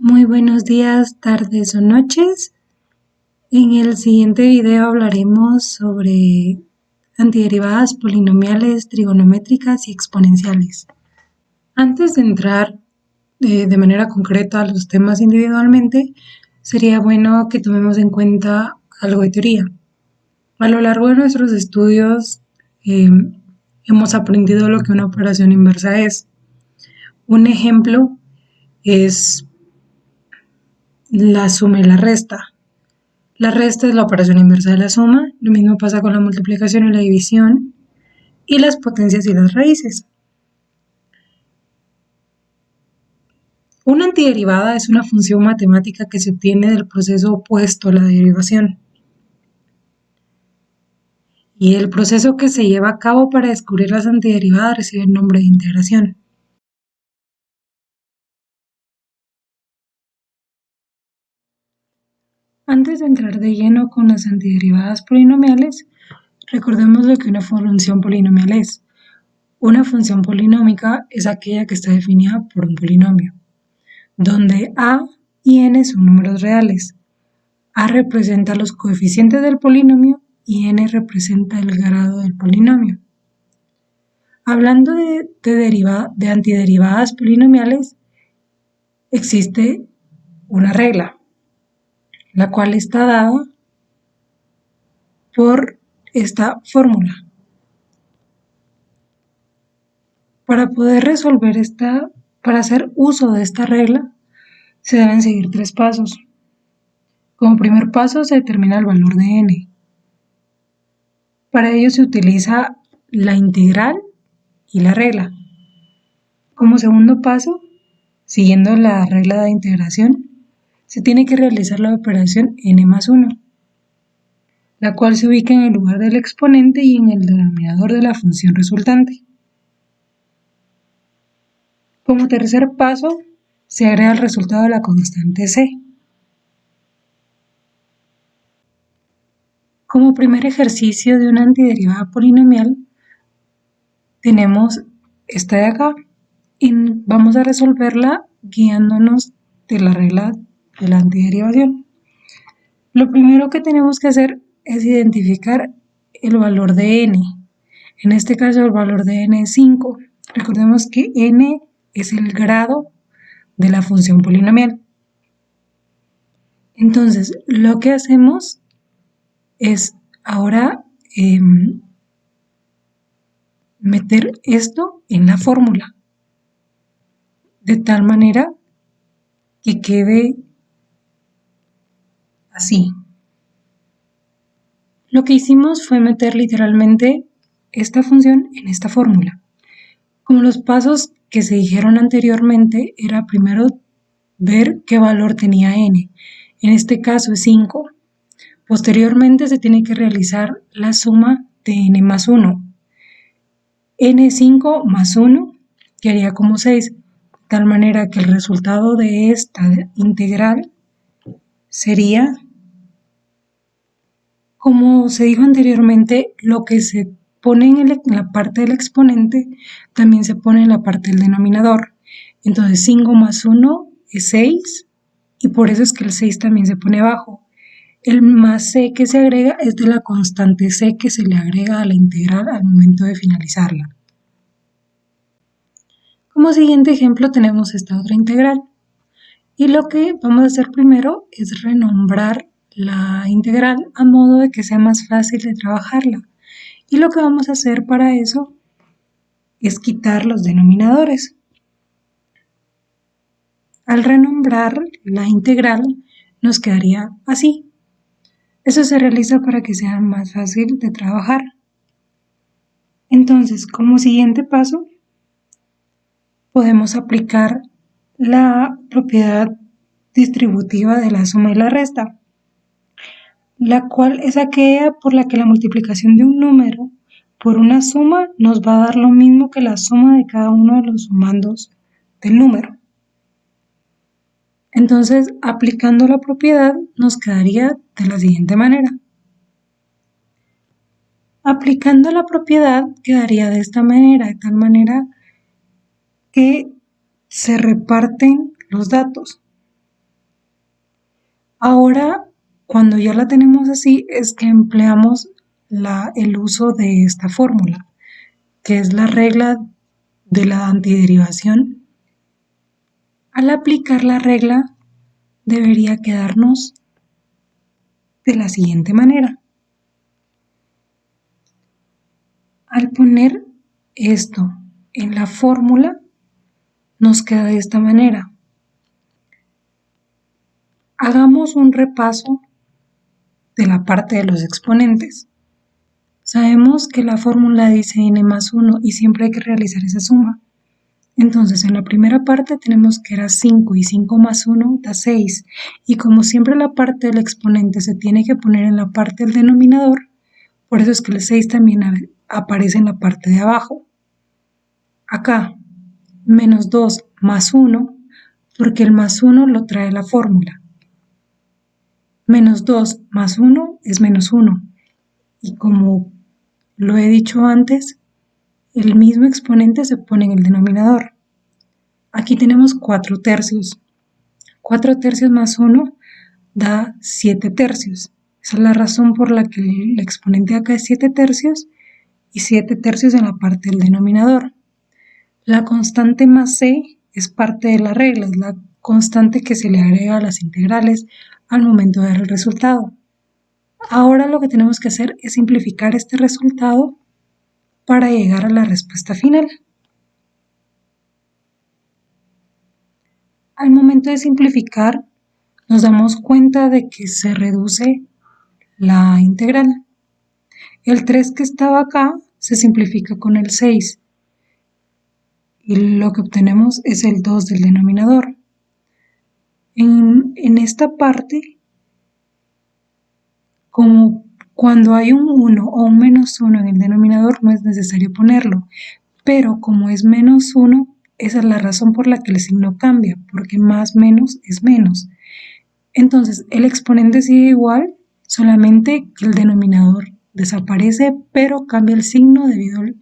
Muy buenos días, tardes o noches. En el siguiente video hablaremos sobre antiderivadas polinomiales, trigonométricas y exponenciales. Antes de entrar de manera concreta a los temas individualmente, sería bueno que tomemos en cuenta algo de teoría. A lo largo de nuestros estudios hemos aprendido lo que una operación inversa es. Un ejemplo es la suma y la resta. La resta es la operación inversa de la suma, lo mismo pasa con la multiplicación y la división, y las potencias y las raíces. Una antiderivada es una función matemática que se obtiene del proceso opuesto a la derivación. Y el proceso que se lleva a cabo para descubrir las antiderivadas recibe el nombre de integración. Antes de entrar de lleno con las antiderivadas polinomiales, recordemos lo que una función polinomial es. Una función polinómica es aquella que está definida por un polinomio, donde a y n son números reales. A representa los coeficientes del polinomio y n representa el grado del polinomio. Hablando de antiderivadas polinomiales, existe una regla, la cual está dada por esta fórmula. Para poder resolver para hacer uso de esta regla, se deben seguir 3 pasos. Como primer paso se determina el valor de n. Para ello se utiliza la integral y la regla. Como segundo paso, siguiendo la regla de integración, se tiene que realizar la operación n más 1, la cual se ubica en el lugar del exponente y en el denominador de la función resultante. Como tercer paso, se agrega el resultado de la constante c. Como primer ejercicio de una antiderivada polinomial, tenemos esta de acá y vamos a resolverla guiándonos de la regla de la antiderivación. Lo primero que tenemos que hacer es identificar el valor de n. En este caso el valor de n es 5. Recordemos que n es el grado de la función polinomial. Entonces, lo que hacemos es ahora meter esto en la fórmula, de tal manera que quede así. Lo que hicimos fue meter literalmente esta función en esta fórmula. Como los pasos que se dijeron anteriormente, era primero ver qué valor tenía n. En este caso es 5. Posteriormente se tiene que realizar la suma de n más 1. n5 más 1 quedaría como 6, de tal manera que el resultado de esta integral sería, como se dijo anteriormente, lo que se pone en la parte del exponente también se pone en la parte del denominador. Entonces 5 más 1 es 6 y por eso es que el 6 también se pone abajo. El más c que se agrega es de la constante c que se le agrega a la integral al momento de finalizarla. Como siguiente ejemplo tenemos esta otra integral. Y lo que vamos a hacer primero es renombrar la integral a modo de que sea más fácil de trabajarla. Y lo que vamos a hacer para eso es quitar los denominadores. Al renombrar la integral nos quedaría así. Eso se realiza para que sea más fácil de trabajar. Entonces, como siguiente paso, podemos aplicar la propiedad distributiva de la suma y la resta, la cual es aquella por la que la multiplicación de un número por una suma nos va a dar lo mismo que la suma de cada uno de los sumandos del número. Entonces, aplicando la propiedad, nos quedaría de la siguiente manera. Aplicando la propiedad, quedaría de esta manera, de tal manera que se reparten los datos. Ahora, cuando ya la tenemos así, es que empleamos el uso de esta fórmula, que es la regla de la antiderivación. Al aplicar la regla, debería quedarnos de la siguiente manera. Al poner esto en la fórmula, nos queda de esta manera. Hagamos un repaso de la parte de los exponentes. Sabemos que la fórmula dice n más 1 y siempre hay que realizar esa suma. Entonces, en la primera parte tenemos que era 5 y 5 más 1 da 6. Y como siempre la parte del exponente se tiene que poner en la parte del denominador, por eso es que el 6 también aparece en la parte de abajo. Acá, menos 2 más 1, porque el más 1 lo trae la fórmula. Menos 2 más 1 es menos 1. Y como lo he dicho antes, el mismo exponente se pone en el denominador. Aquí tenemos 4 tercios. 4 tercios más 1 da 7 tercios. Esa es la razón por la que el exponente acá es 7 tercios y 7 tercios en la parte del denominador. La constante más c es parte de la regla, es la constante que se le agrega a las integrales al momento de dar el resultado. Ahora lo que tenemos que hacer es simplificar este resultado para llegar a la respuesta final. Al momento de simplificar, nos damos cuenta de que se reduce la integral. El 3 que estaba acá se simplifica con el 6 y lo que obtenemos es el 2 del denominador. En esta parte, como cuando hay un 1 o un menos 1 en el denominador no es necesario ponerlo, pero como es menos 1, esa es la razón por la que el signo cambia, porque más menos es menos. Entonces, el exponente sigue igual, solamente que el denominador desaparece, pero cambia el signo debido al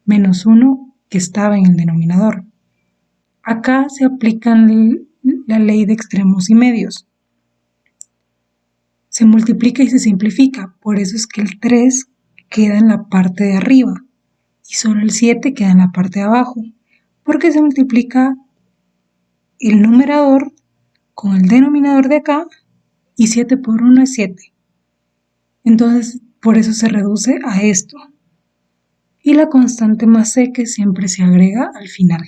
menos 1 que estaba en el denominador. Acá se aplica la ley de extremos y medios. Se multiplica y se simplifica, por eso es que el 3 queda en la parte de arriba y solo el 7 queda en la parte de abajo, porque se multiplica el numerador con el denominador de acá y 7 por 1 es 7. Entonces, por eso se reduce a esto. Y la constante más c que siempre se agrega al final.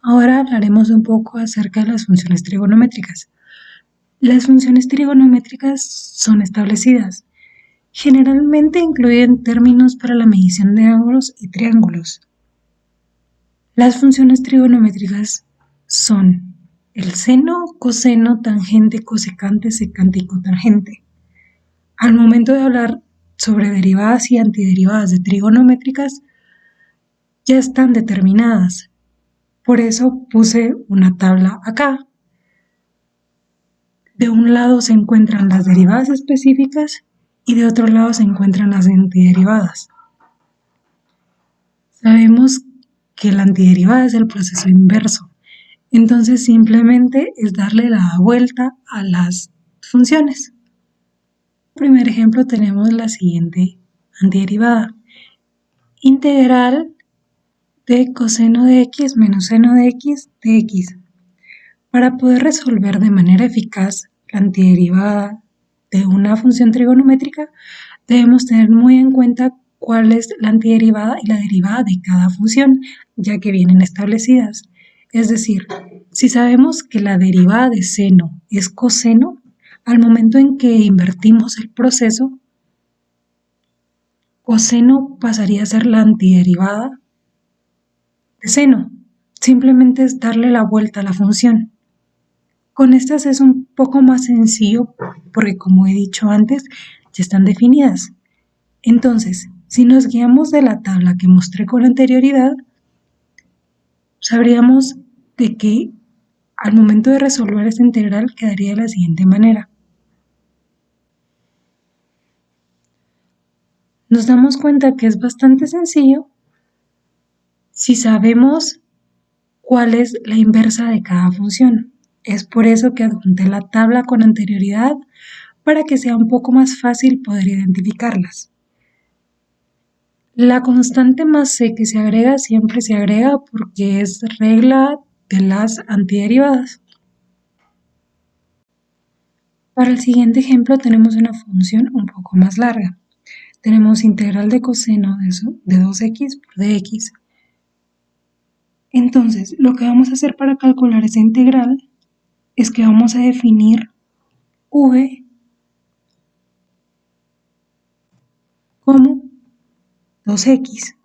Ahora hablaremos un poco acerca de las funciones trigonométricas. Las funciones trigonométricas son establecidas. Generalmente incluyen términos para la medición de ángulos y triángulos. Las funciones trigonométricas son el seno, coseno, tangente, cosecante, secante y cotangente. Al momento de hablar sobre derivadas y antiderivadas de trigonométricas, ya están determinadas. Por eso puse una tabla acá. De un lado se encuentran las derivadas específicas y de otro lado se encuentran las antiderivadas. Sabemos que la antiderivada es el proceso inverso, entonces simplemente es darle la vuelta a las funciones. En el primer ejemplo tenemos la siguiente antiderivada. Integral de coseno de x menos seno de x de x. Para poder resolver de manera eficaz la antiderivada de una función trigonométrica, debemos tener muy en cuenta cuál es la antiderivada y la derivada de cada función, ya que vienen establecidas. Es decir, si sabemos que la derivada de seno es coseno, al momento en que invertimos el proceso, coseno pasaría a ser la antiderivada de seno. Simplemente es darle la vuelta a la función. Con estas es un poco más sencillo porque, como he dicho antes, ya están definidas. Entonces, si nos guiamos de la tabla que mostré con anterioridad, sabríamos de que al momento de resolver esta integral quedaría de la siguiente manera. Nos damos cuenta que es bastante sencillo si sabemos cuál es la inversa de cada función. Es por eso que adjunté la tabla con anterioridad para que sea un poco más fácil poder identificarlas. La constante más c que se agrega siempre se agrega porque es regla de las antiderivadas. Para el siguiente ejemplo tenemos una función un poco más larga. Tenemos integral de coseno de 2x por dx. Entonces, lo que vamos a hacer para calcular esa integral es que vamos a definir v como 2x,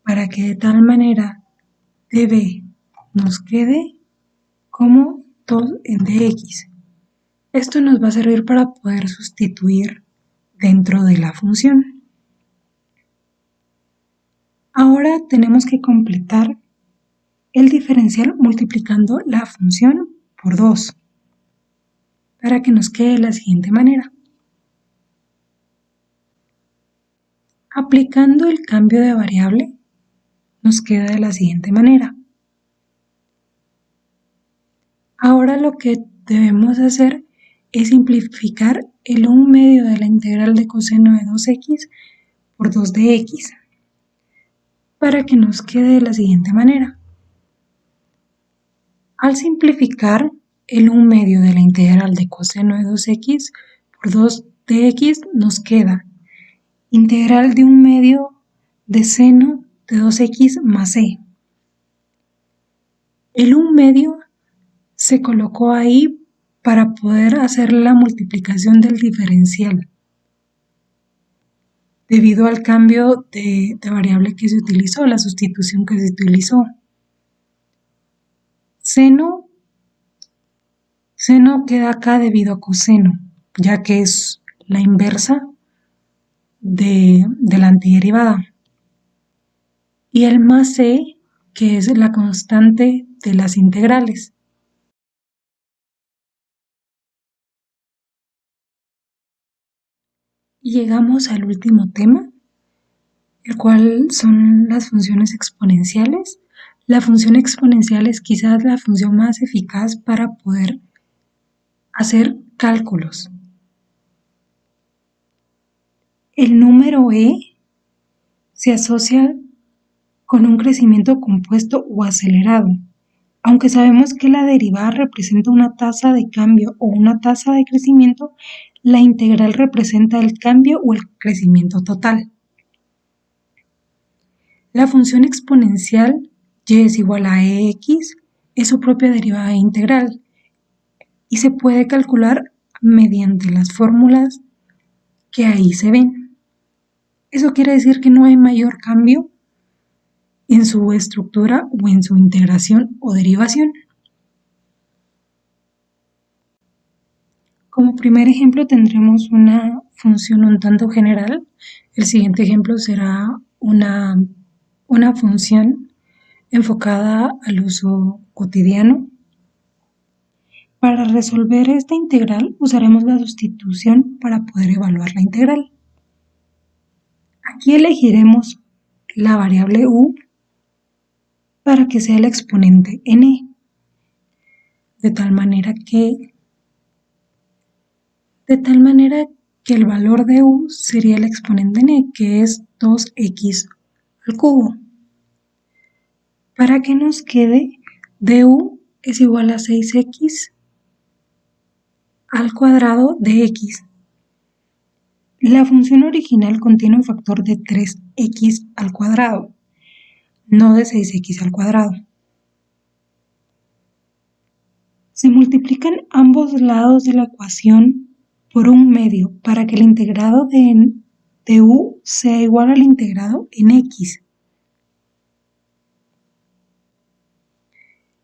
para que de tal manera db nos quede como 2 en dx. Esto nos va a servir para poder sustituir dentro de la función. Ahora tenemos que completar el diferencial multiplicando la función por 2, para que nos quede de la siguiente manera. Aplicando el cambio de variable, nos queda de la siguiente manera. Ahora lo que debemos hacer es simplificar el 1 medio de la integral de coseno de 2x por 2 de x, para que nos quede de la siguiente manera. Al simplificar el 1 medio de la integral de coseno de 2x por 2 de x, nos queda integral de 1 medio de seno de 2x más c. El 1 medio se colocó ahí para poder hacer la multiplicación del diferencial, debido al cambio de variable que se utilizó, la sustitución que se utilizó. Seno queda acá debido a coseno, ya que es la inversa de la antiderivada. Y el más c, que es la constante de las integrales. Y llegamos al último tema, el cual son las funciones exponenciales. La función exponencial es quizás la función más eficaz para poder hacer cálculos. El número e se asocia con un crecimiento compuesto o acelerado. Aunque sabemos que la derivada representa una tasa de cambio o una tasa de crecimiento, la integral representa el cambio o el crecimiento total. La función exponencial y es igual a ex es su propia derivada integral y se puede calcular mediante las fórmulas que ahí se ven. Eso quiere decir que no hay mayor cambio en su estructura o en su integración o derivación. Como primer ejemplo tendremos una función un tanto general. El siguiente ejemplo será una función enfocada al uso cotidiano. Para resolver esta integral usaremos la sustitución para poder evaluar la integral. Aquí elegiremos la variable u para que sea el exponente n, de tal manera que el valor de u sería el exponente n, que es 2x al cubo. Para que nos quede du es igual a 6x al cuadrado de x. La función original contiene un factor de 3x al cuadrado, no de 6x al cuadrado. Se multiplican ambos lados de la ecuación por 1 medio para que el integrado de u sea igual al integrado en x.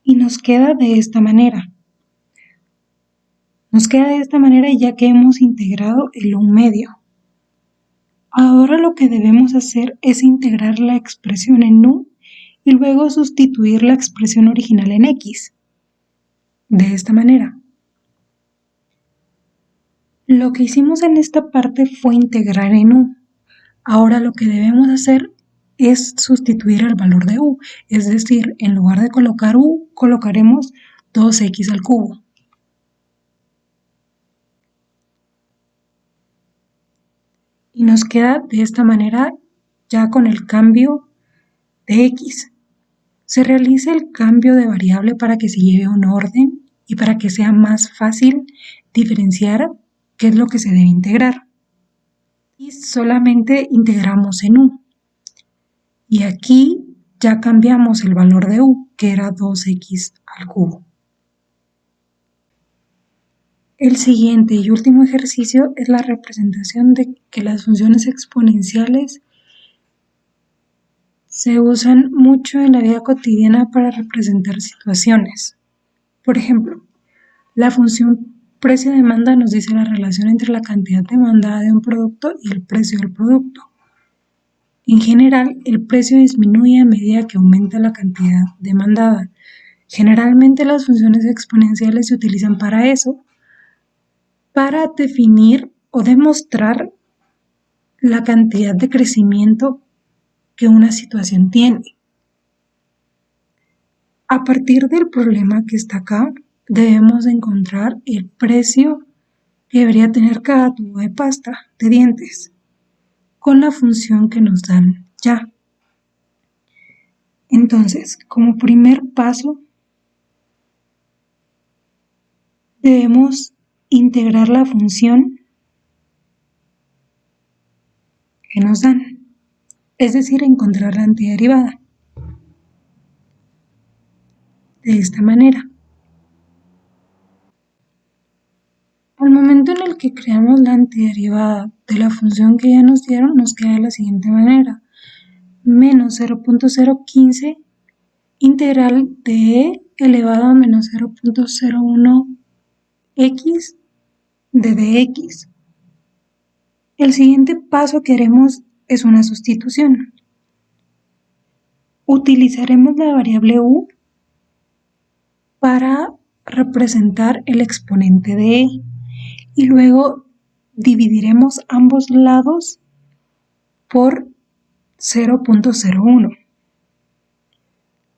Y nos queda de esta manera. Ya que hemos integrado el 1 medio. Ahora lo que debemos hacer es integrar la expresión en u y luego sustituir la expresión original en x. De esta manera. Lo que hicimos en esta parte fue integrar en U. Ahora lo que debemos hacer es sustituir el valor de U, es decir, en lugar de colocar U, colocaremos 2x al cubo. Y nos queda de esta manera ya con el cambio de x. Se realiza el cambio de variable para que se lleve un orden y para que sea más fácil diferenciar qué es lo que se debe integrar. Y solamente integramos en U. Y aquí ya cambiamos el valor de U, que era 2x al cubo. El siguiente y último ejercicio es la representación de que las funciones exponenciales se usan mucho en la vida cotidiana para representar situaciones. Por ejemplo, la función precio-demanda nos dice la relación entre la cantidad demandada de un producto y el precio del producto. En general, el precio disminuye a medida que aumenta la cantidad demandada. Generalmente las funciones exponenciales se utilizan para eso, para definir o demostrar la cantidad de crecimiento que una situación tiene. A partir del problema que está acá, debemos encontrar el precio que debería tener cada tubo de pasta de dientes con la función que nos dan ya. Entonces, como primer paso, debemos integrar la función que nos dan, es decir, encontrar la antiderivada. De esta manera. Al momento en el que creamos la antiderivada de la función que ya nos dieron, nos queda de la siguiente manera. Menos 0.015 integral de e elevado a menos 0.01x de dx. El siguiente paso que haremos es una sustitución. Utilizaremos la variable u para representar el exponente de e y luego dividiremos ambos lados por 0.01,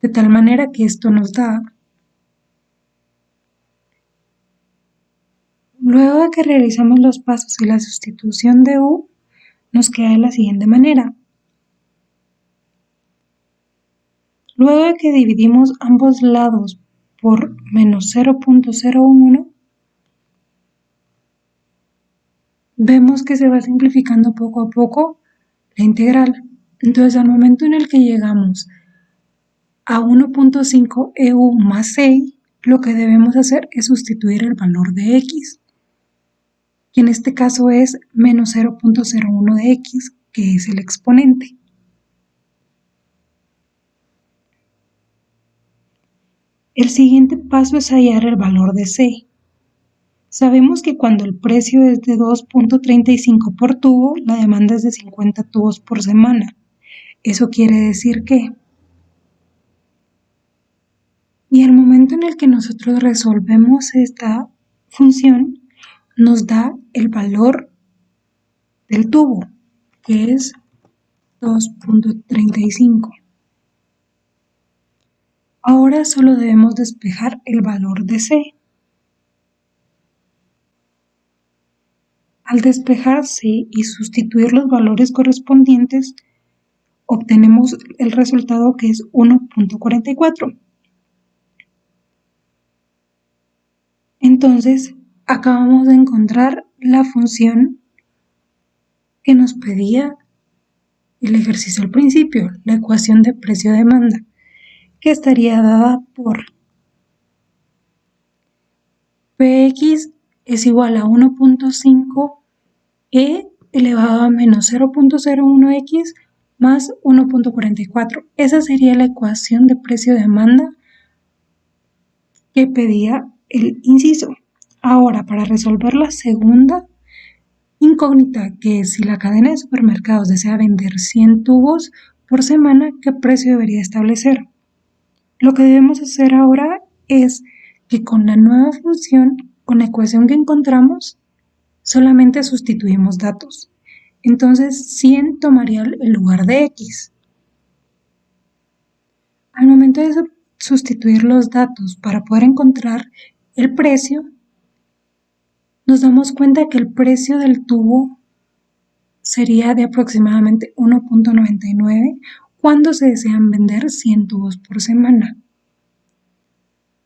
de tal manera que esto nos da, luego de que realizamos los pasos y la sustitución de u, nos queda de la siguiente manera. Luego de que dividimos ambos lados por menos 0.01, vemos que se va simplificando poco a poco la integral. Entonces, al momento en el que llegamos a 1.5 EU más 6, lo que debemos hacer es sustituir el valor de x, que en este caso es menos 0.01 de x, que es el exponente. El siguiente paso es hallar el valor de c. Sabemos que cuando el precio es de 2.35 por tubo, la demanda es de 50 tubos por semana. Eso quiere decir que, y el momento en el que nosotros resolvemos esta función, nos da el valor del tubo, que es 2.35. Ahora solo debemos despejar el valor de c. Al despejar c y sustituir los valores correspondientes, obtenemos el resultado que es 1.44. Entonces, acabamos de encontrar la función que nos pedía el ejercicio al principio, la ecuación de precio-demanda, que estaría dada por Px es igual a 1.5 e elevado a menos 0.01x más 1.44. Esa sería la ecuación de precio-demanda que pedía el inciso. Ahora, para resolver la segunda incógnita, que es si la cadena de supermercados desea vender 100 tubos por semana, ¿qué precio debería establecer? Lo que debemos hacer ahora es que con la nueva función, con la ecuación que encontramos, solamente sustituimos datos. Entonces 100 tomaría el lugar de X. Al momento de sustituir los datos para poder encontrar el precio, nos damos cuenta que el precio del tubo sería de aproximadamente 1.99 cuando se desean vender 100 tubos por semana.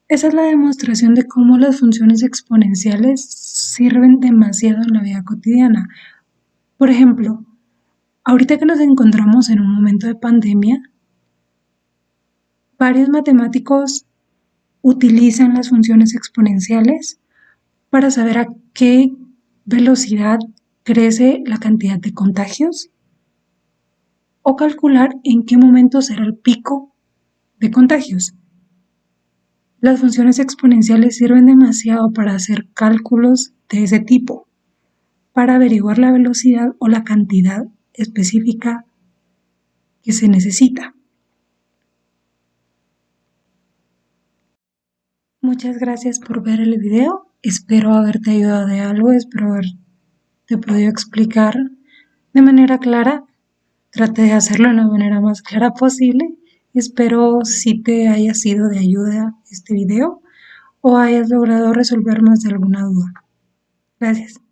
Esa es la demostración de cómo las funciones exponenciales sirven demasiado en la vida cotidiana. Por ejemplo, ahorita que nos encontramos en un momento de pandemia, varios matemáticos utilizan las funciones exponenciales para saber a qué velocidad crece la cantidad de contagios o calcular en qué momento será el pico de contagios. Las funciones exponenciales sirven demasiado para hacer cálculos de ese tipo, para averiguar la velocidad o la cantidad específica que se necesita. Muchas gracias por ver el video. Espero haberte ayudado de algo, espero haberte podido explicar de manera clara. Traté de hacerlo de la manera más clara posible. Espero si te haya sido de ayuda este video o hayas logrado resolver más de alguna duda. Gracias.